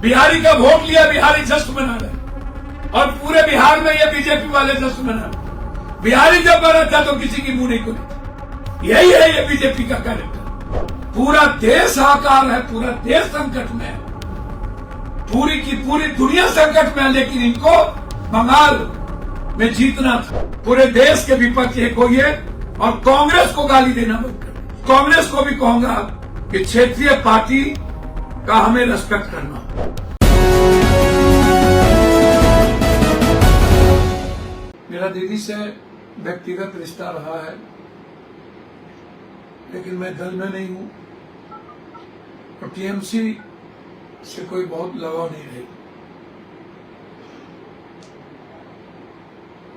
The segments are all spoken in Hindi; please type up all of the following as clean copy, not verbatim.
बिहारी का वोट लिया, बिहारी जश्न मना रहे और पूरे बिहार में ये बीजेपी वाले जश्न मना रहे। बिहारी जब मरा था तो किसी की मुंह नहीं खुली। यही है ये बीजेपी का कैरेक्टर। पूरा देश हाहाकार है, पूरा देश संकट में है, पूरी की पूरी दुनिया संकट में है, लेकिन इनको बंगाल में जीतना था। पूरे देश के विपक्ष एक हुई है और कांग्रेस को गाली देना बंद कर। कांग्रेस को भी कहूंगा कि क्षेत्रीय पार्टी का हमें रेस्पेक्ट करना। मेरा दीदी से व्यक्तिगत रिश्ता रहा है, लेकिन मैं दल में नहीं हूं और टीएमसी से कोई बहुत लगाव नहीं रही।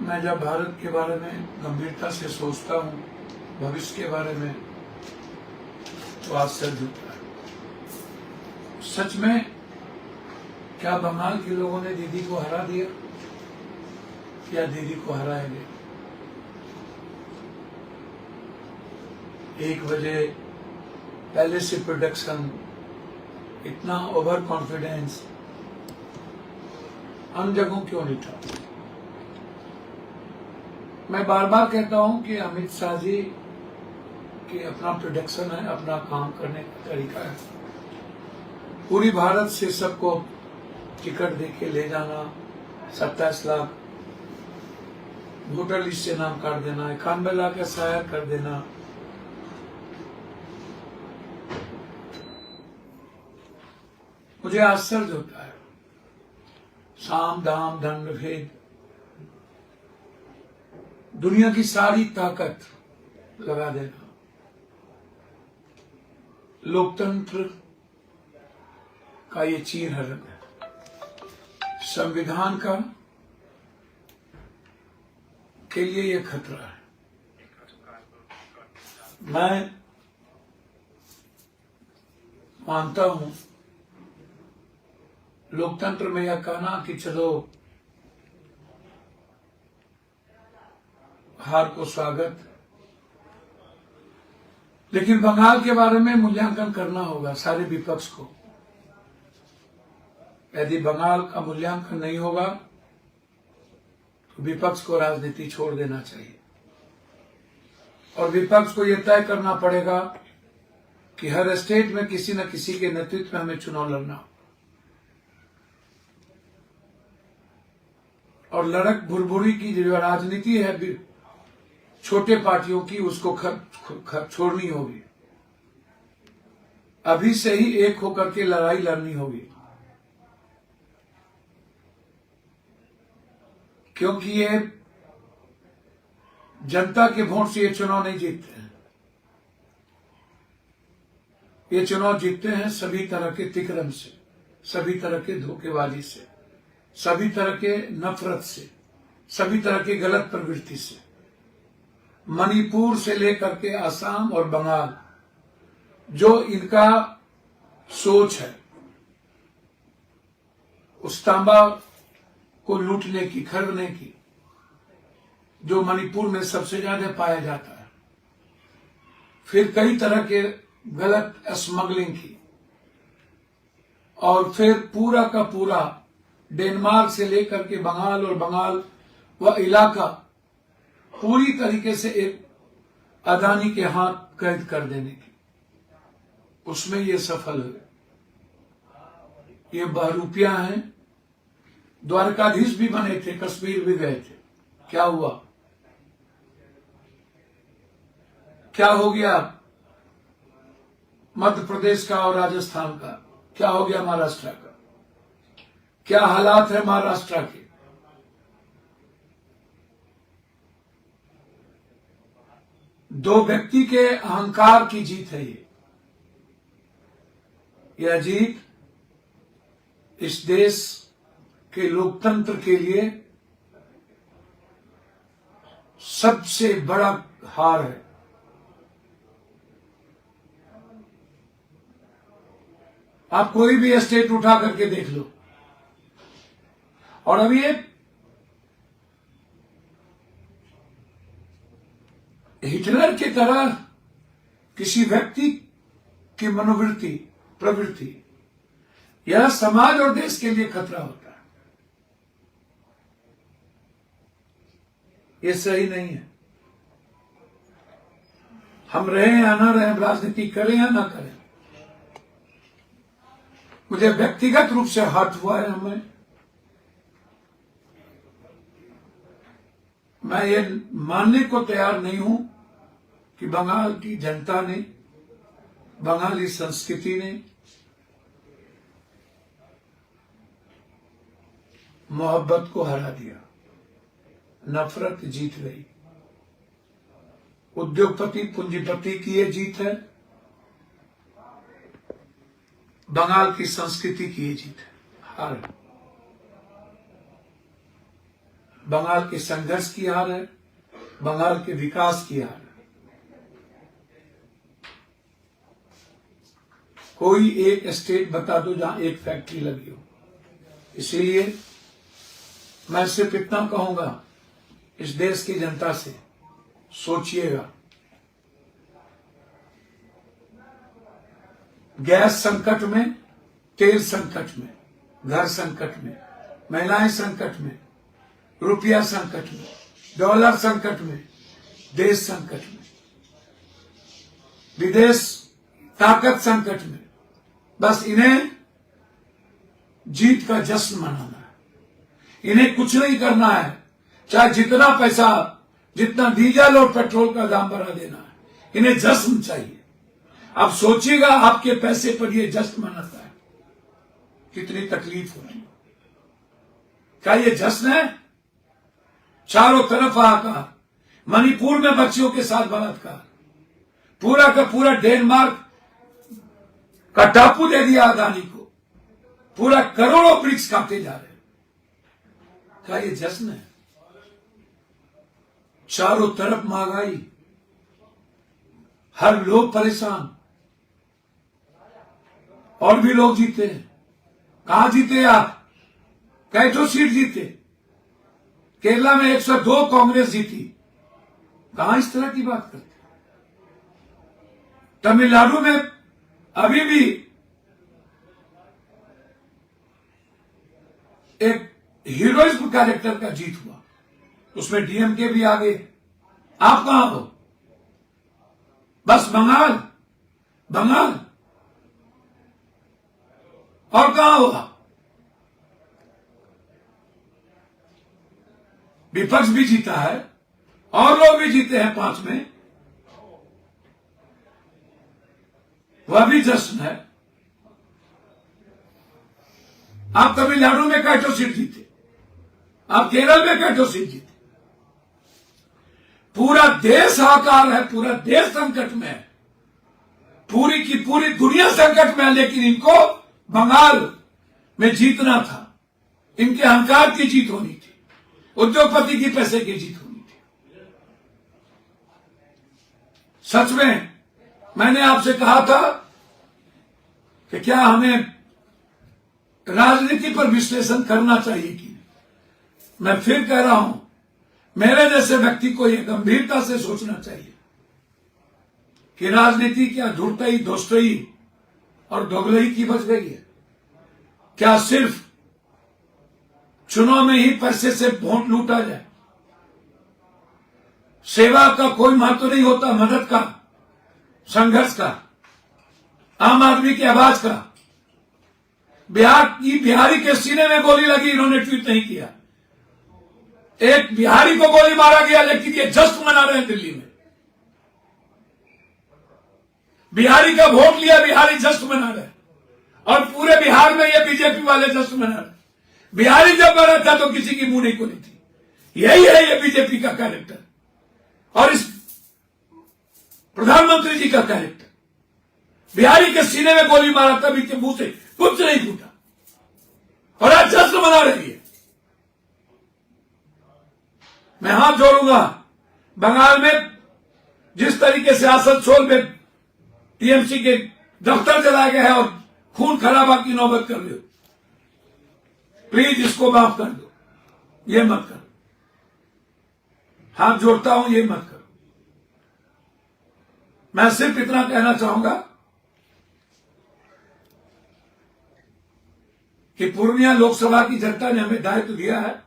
मैं जब भारत के बारे में गंभीरता से सोचता हूं, भविष्य के बारे में, तो आश्चर्य होता है। सच में क्या बंगाल के लोगों ने दीदी को हरा दिया या दीदी को हराएंगे? 1 बजे पहले से प्रोडक्शन, इतना ओवर कॉन्फिडेंस अन्य जगहों क्यों नहीं था? मैं बार बार कहता हूं कि अमित शाह जी की अपना प्रोडक्शन है, अपना काम करने का तरीका है। पूरी भारत से सबको टिकट देके ले जाना, 27 लाख वोटर लिस्ट से नाम काट देना, 91 लाख एसआईआर कर देना, मुझे आश्चर्य होता है। साम दाम दंड भेद, दुनिया की सारी ताकत लगा देना, लोकतंत्र का ये चीरहरण है, संविधान का के लिए ये खतरा है। मैं मानता हूं लोकतंत्र में यह कहना कि चलो हार को स्वागत, लेकिन बंगाल के बारे में मूल्यांकन करना होगा सारे विपक्ष को। यदि बंगाल का मूल्यांकन नहीं होगा तो विपक्ष को राजनीति छोड़ देना चाहिए और विपक्ष को यह तय करना पड़ेगा कि हर स्टेट में किसी न किसी के नेतृत्व में हमें चुनाव लड़ना और लड़क भुरभुरी की जो राजनीति है छोटे पार्टियों की, उसको छोड़नी होगी। अभी से ही एक होकर के लड़ाई लड़नी होगी, क्योंकि ये जनता के वोट से ये चुनाव नहीं जीतते हैं। ये चुनाव जीतते हैं सभी तरह के तिक्रम से, सभी तरह के धोखेबाजी से, सभी तरह के नफरत से, सभी तरह की गलत प्रवृत्ति से। मणिपुर से लेकर के असम और बंगाल, जो इनका सोच है उस तांबा को लूटने की, खरीदने की, जो मणिपुर में सबसे ज्यादा पाया जाता है, फिर कई तरह के गलत स्मगलिंग की, और फिर पूरा का पूरा डेनमार्क से लेकर के बंगाल और बंगाल व इलाका पूरी तरीके से एक अदानी के हाथ कैद कर देने की, उसमें ये सफल हुए। ये बहरूपिया हैं, द्वारकाधीश भी बने थे, कश्मीर भी गए थे। क्या हुआ? क्या हो गया मध्य प्रदेश का और राजस्थान का? क्या हो गया महाराष्ट्र का? क्या हालात है महाराष्ट्र के? दो व्यक्ति के अहंकार की जीत है ये। यह जीत इस देश के लोकतंत्र के लिए सबसे बड़ा हार है। आप कोई भी स्टेट उठा करके देख लो, और अब ये हिटलर की तरह किसी व्यक्ति की मनोवृत्ति, प्रवृत्ति यह समाज और देश के लिए खतरा होता है। ये सही नहीं है। हम रहें या ना रहें, राजनीति करें या ना करें, मुझे व्यक्तिगत रूप से हर्ट हुआ है। मैं ये मानने को तैयार नहीं हूं कि बंगाल की जनता ने, बंगाली संस्कृति ने मोहब्बत को हरा दिया, नफरत जीत गई। उद्योगपति पूंजीपति की ये जीत है, बंगाल की संस्कृति की ये जीत है, हार है। बंगाल के संघर्ष की हार है, बंगाल के विकास की हार है। कोई एक स्टेट बता दो जहां एक फैक्ट्री लगी हो। इसीलिए मैं सिर्फ इतना कहूंगा इस देश की जनता से, सोचिएगा, गैस संकट में, तेल संकट में, घर संकट में, महिलाएं संकट में, रुपया संकट में, डॉलर संकट में, देश संकट में, विदेश ताकत संकट में, बस इन्हें जीत का जश्न मनाना है। इन्हें कुछ नहीं करना है, चाहे जितना पैसा, जितना डीजल और पेट्रोल का दाम बढ़ा देना है, इन्हें जश्न चाहिए। अब सोचिएगा, आपके पैसे पर ये जश्न मनाता है, कितनी तकलीफ हो रही है। क्या ये जश्न है? चारों तरफ हाहाकार, मणिपुर में बच्चियों के साथ बलात्कार, पूरा का पूरा डेनमार्क का टापू दे दिया अदानी को, पूरा करोड़ों वृक्ष काटे जा रहे हैं। क्या ये जश्न है? चारों तरफ महंगाई, हर लोग परेशान, और भी लोग जीते हैं। कहां जीते आप? कैठो सीट जीते। केरला में 102 कांग्रेस जीती। कहां इस तरह की बात करते? तमिलनाडु में अभी भी एक हीरोइज्म कैरेक्टर का जीत हुआ, उसमें डीएमके भी आ गए। आप कहां हो? बस बंगाल, बंगाल, और कहां हो आप? विपक्ष भी जीता है और लोग भी जीते हैं 5 में, वह भी जश्न है। आप तमिलनाडु में कैठो सीट जीते, आप केरल में कैठो सीट जीते। पूरा देश हाहाकार है, पूरा देश संकट में है, पूरी की पूरी दुनिया संकट में है। लेकिन इनको बंगाल में जीतना था, इनके अहंकार की जीत होनी थी, उद्योगपति की पैसे की जीत होनी थी। सच में मैंने आपसे कहा था कि क्या हमें राजनीति पर विश्लेषण करना चाहिए कि नहीं। मैं फिर कह रहा हूं, मेरे जैसे व्यक्ति को यह गंभीरता से सोचना चाहिए कि राजनीति क्या धूर्तई, दोस्तई और दोगलई की बच गई है? क्या सिर्फ चुनाव में ही पैसे से वोट लूटा जाए? सेवा का कोई महत्व नहीं होता, मदद का, संघर्ष का, आम आदमी की आवाज का। बिहारी के सीने में गोली लगी, इन्होंने ट्वीट नहीं किया। एक बिहारी को गोली मारा गया, लेकिन ये जश्न मना रहे हैं दिल्ली में। बिहारी का वोट लिया, बिहारी जश्न मना रहे हैं, और पूरे बिहार में ये बीजेपी वाले जश्न मना रहे हैं। बिहारी जब मरा था तो किसी की मुंह नहीं खुली थी। यही है ये बीजेपी का कैरेक्टर, और इस प्रधानमंत्री जी का कैरेक्टर। बिहारी के सीने में गोली मारा, तभी के मुंह से कुछ नहीं फूटा, और आज जश्न मना रही है। मैं हाथ जोड़ूंगा, बंगाल में जिस तरीके से आसनसोल में टीएमसी के दफ्तर जलाए गए हैं और खून खराबा की नौबत कर रहे हो, प्लीज इसको माफ कर दो, ये मत करो। हाथ जोड़ता हूं, ये मत करो। मैं सिर्फ इतना कहना चाहूंगा कि पूर्णिया लोकसभा की जनता ने हमें दायित्व दिया है,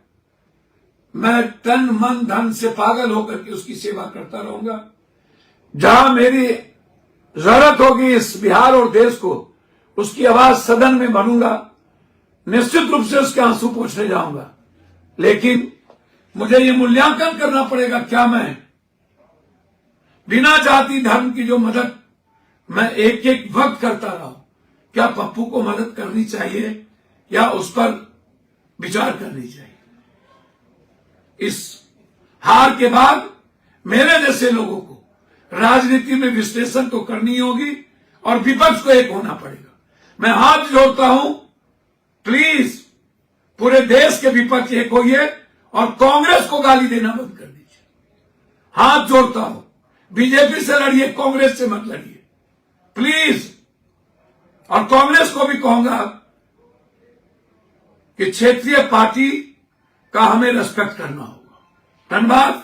मैं तन मन धन से पागल होकर के उसकी सेवा करता रहूंगा। जहां मेरी जरूरत होगी इस बिहार और देश को, उसकी आवाज सदन में बनूंगा, निश्चित रूप से उसके आंसू पोंछने जाऊंगा। लेकिन मुझे ये मूल्यांकन करना पड़ेगा, क्या मैं बिना जाति धर्म की जो मदद मैं एक एक वक्त करता रहा हूं, क्या पप्पू को मदद करनी चाहिए या उस पर विचार करनी चाहिए? इस हार के बाद मेरे जैसे लोगों को राजनीति में विश्लेषण तो करनी होगी और विपक्ष को एक होना पड़ेगा। मैं हाथ जोड़ता हूं, प्लीज पूरे देश के विपक्ष एक होइए और कांग्रेस को गाली देना बंद कर दीजिए। हाथ जोड़ता हूं, बीजेपी से लड़िए, कांग्रेस से मत लड़िए प्लीज। और कांग्रेस को भी कहूंगा कि क्षेत्रीय पार्टी का हमें रेस्पेक्ट करना होगा। धन्यवाद।